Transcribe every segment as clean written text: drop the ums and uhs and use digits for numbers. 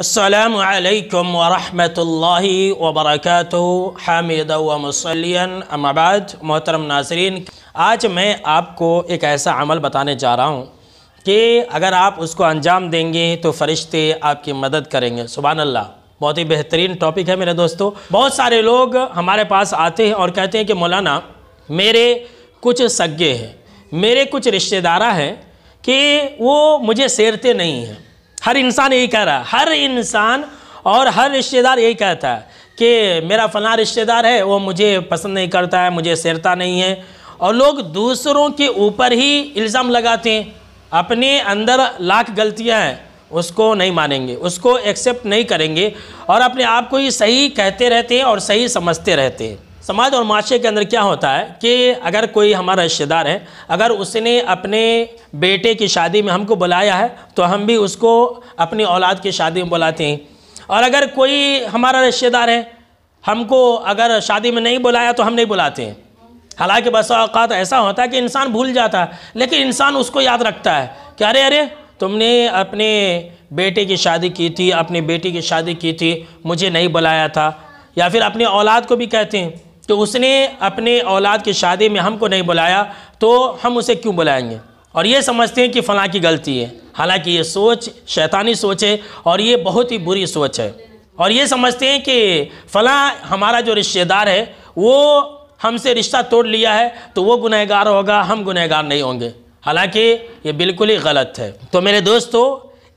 अस्सलामु अलैकुम वरहमतुल्लाहि वबरकातुहू हामिदा व मुसल्लियन अम्मा बाद। मोहतरम नाज़रीन, आज मैं आपको एक ऐसा अमल बताने जा रहा हूँ कि अगर आप उसको अंजाम देंगे तो फ़रिश्ते आपकी मदद करेंगे। सुभान अल्लाह, बहुत ही बेहतरीन टॉपिक है मेरे दोस्तों। बहुत सारे लोग हमारे पास आते हैं और कहते हैं कि मौलाना, मेरे कुछ सगे हैं, मेरे कुछ रिश्तेदार हैं कि वो मुझे सेरते नहीं हैं। हर इंसान यही कह रहा है, हर इंसान और हर रिश्तेदार यही कहता है कि मेरा फ़लाँ रिश्तेदार है, वो मुझे पसंद नहीं करता है, मुझे सेरता नहीं है। और लोग दूसरों के ऊपर ही इल्ज़ाम लगाते हैं। अपने अंदर लाख गलतियां हैं, उसको नहीं मानेंगे, उसको एक्सेप्ट नहीं करेंगे और अपने आप को ही सही कहते रहते हैं और सही समझते रहते हैं। समाज और माशरे के अंदर क्या होता है कि अगर कोई हमारा रिश्तेदार है, अगर उसने अपने बेटे की शादी में हमको बुलाया है तो हम भी उसको अपनी औलाद की शादी में बुलाते हैं। और अगर कोई हमारा रिश्तेदार है, हमको अगर शादी में नहीं बुलाया तो हम नहीं बुलाते हैं। हालांकि बस औक़ात ऐसा होता है कि इंसान भूल जाता है, लेकिन इंसान उसको याद रखता है कि अरे अरे तुमने अपने बेटे की शादी की थी, अपनी बेटी की शादी की थी, मुझे नहीं बुलाया था। या फिर अपनी औलाद को भी कहते हैं कि उसने अपने औलाद की शादी में हमको नहीं बुलाया तो हम उसे क्यों बुलाएंगे, और ये समझते हैं कि फ़लाँ की गलती है। हालांकि ये सोच शैतानी सोच है और ये बहुत ही बुरी सोच है। और ये समझते हैं कि फ़लाँ हमारा जो रिश्तेदार है वो हमसे रिश्ता तोड़ लिया है तो वो गुनहगार होगा, हम गुनहगार नहीं होंगे। हालांकि ये बिल्कुल ही गलत है। तो मेरे दोस्तों,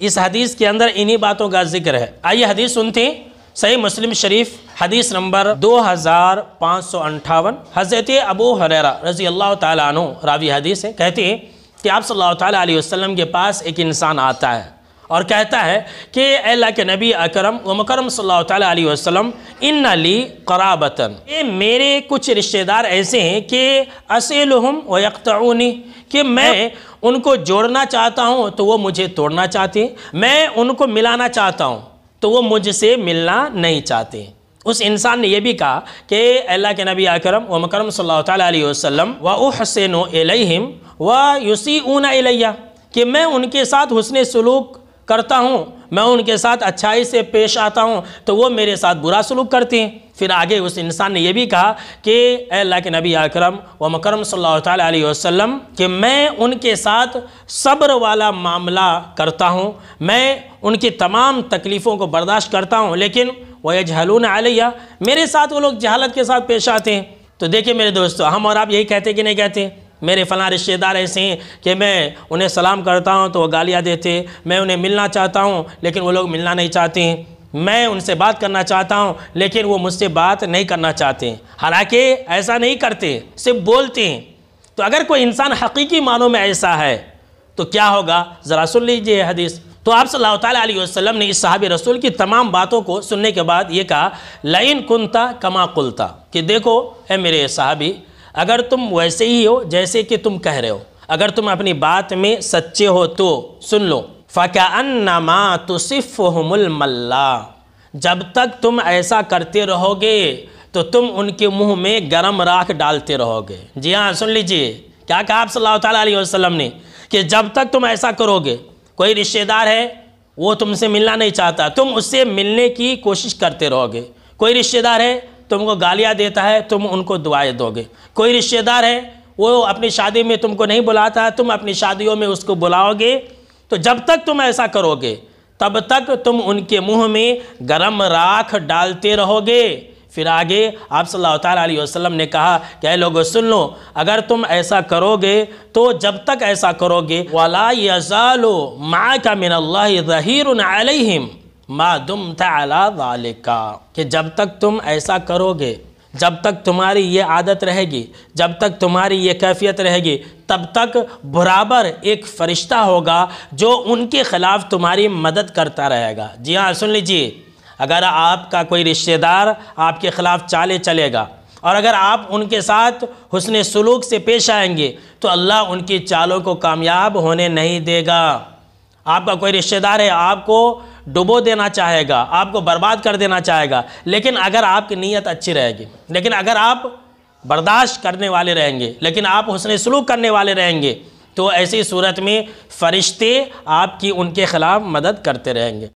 इस हदीस के अंदर इन्हीं बातों का जिक्र है। आइए हदीस सुनते हैं। सही मुस्लिम शरीफ हदीस नंबर 2558। हज़रत अबू हुरैरा रज़ी अल्लाह ताला अन्हु रावी हदीस है, कहते हैं कि आप सल्लल्लाहु ताला अलैहि वसल्लम के पास एक इंसान आता है और कहता है कि अल्लाह के नबी अकरम व मुकरम सल्लल्लाहु ताला अलैहि वसल्लम इन्ना ली क़राबतन, मेरे कुछ रिश्तेदार ऐसे हैं कि असीलुहुम व यक़तऊनी, कि मैं उनको जोड़ना चाहता हूँ तो वो मुझे तोड़ना चाहते हैं, मैं उनको मिलाना चाहता हूँ तो वो मुझसे मिलना नहीं चाहते। उस इंसान ने यह भी कहा कि अल्लाह के नबी अकरम व मुकरम सल्लल्लाहु ताला अलैहि वसल्लम व उहसिनु इलैहिम व युसीऊना इलैया, कि मैं उनके साथ हुस्न सलूक करता हूँ, मैं उनके साथ अच्छाई से पेश आता हूँ तो वो मेरे साथ बुरा सलूक करते हैं। फिर आगे उस इंसान ने यह भी कहा कि अल्लाह के नबी अकरम व मुकरम सल्लल्लाहु ताला अलैहि वसल्लम, कि मैं उनके साथ सब्र वाला मामला करता हूँ, मैं उनकी तमाम तकलीफ़ों को बर्दाश्त करता हूँ, लेकिन वयजहलून अलैया, मेरे साथ वो लोग जहालत के साथ पेश आते हैं। तो देखिए मेरे दोस्तों, हम और आप यही कहते कि नहीं कहते? मेरे फ़लाँ रिश्तेदार ऐसे हैं कि मैं उन्हें सलाम करता हूँ तो वो गालियाँ देते, मैं उन्हें मिलना चाहता हूँ लेकिन वो लोग मिलना नहीं चाहते हैं, मैं उनसे बात करना चाहता हूँ लेकिन वो मुझसे बात नहीं करना चाहते हैं। हालांकि ऐसा नहीं करते, सिर्फ बोलते हैं। तो अगर कोई इंसान हकीकी मानों में ऐसा है तो क्या होगा, ज़रा सुन लीजिए हदीस। तो आप सल्लल्लाहु ताला अलैहि वसल्लम ने इस सहाबी रसूल की तमाम बातों को सुनने के बाद ये कहा, लइन कुंता कमा कुलता, कि देखो है मेरे सहाबी, अगर तुम वैसे ही हो जैसे कि तुम कह रहे हो, अगर तुम अपनी बात में सच्चे हो तो सुन लो, फ़कअन्नमा तुसिफ़ुहुमुल मल्ला, जब तक तुम ऐसा करते रहोगे तो तुम उनके मुंह में गरम राख डालते रहोगे। जी हाँ, सुन लीजिए क्या कहा आप सल्लल्लाहु ताला अलैहि वसल्लम ने, कि जब तक तुम ऐसा करोगे, कोई रिश्तेदार है वो तुमसे मिलना नहीं चाहता, तुम उससे मिलने की कोशिश करते रहोगे। कोई रिश्तेदार है तुमको गालियाँ देता है, तुम उनको दुआएं दोगे। कोई रिश्तेदार है वो अपनी शादी में तुमको नहीं बुलाता है, तुम अपनी शादियों में उसको बुलाओगे। तो जब तक तुम ऐसा करोगे तब तक तुम उनके मुंह में गरम राख डालते रहोगे। फिर आगे आप सल्लल्लाहु ताला अलैहि वसल्लम ने कहा कि ऐ लोगों सुन लो, अगर तुम ऐसा करोगे तो जब तक ऐसा करोगे, वला यज़ालु माका मिनल्लाहि ज़हीरुन अलैहिम मा दुम्ता अला ज़ालिका, कि जब तक तुम ऐसा करोगे, जब तक तुम्हारी ये आदत रहेगी, जब तक तुम्हारी ये कैफियत रहेगी, तब तक बराबर एक फ़रिश्ता होगा जो उनके ख़िलाफ़ तुम्हारी मदद करता रहेगा। जी हाँ, सुन लीजिए, अगर आपका कोई रिश्तेदार आपके ख़िलाफ़ चाले चलेगा और अगर आप उनके साथ हुस्न सलूक से पेश आएंगे तो अल्लाह उनकी चालों को कामयाब होने नहीं देगा। आपका कोई रिश्तेदार है, आपको डुबो देना चाहेगा, आपको बर्बाद कर देना चाहेगा, लेकिन अगर आपकी नीयत अच्छी रहेगी, लेकिन अगर आप बर्दाश्त करने वाले रहेंगे, लेकिन आप हुस्न सलूक करने वाले रहेंगे, तो ऐसी सूरत में फ़रिश्ते आपकी उनके ख़िलाफ़ मदद करते रहेंगे।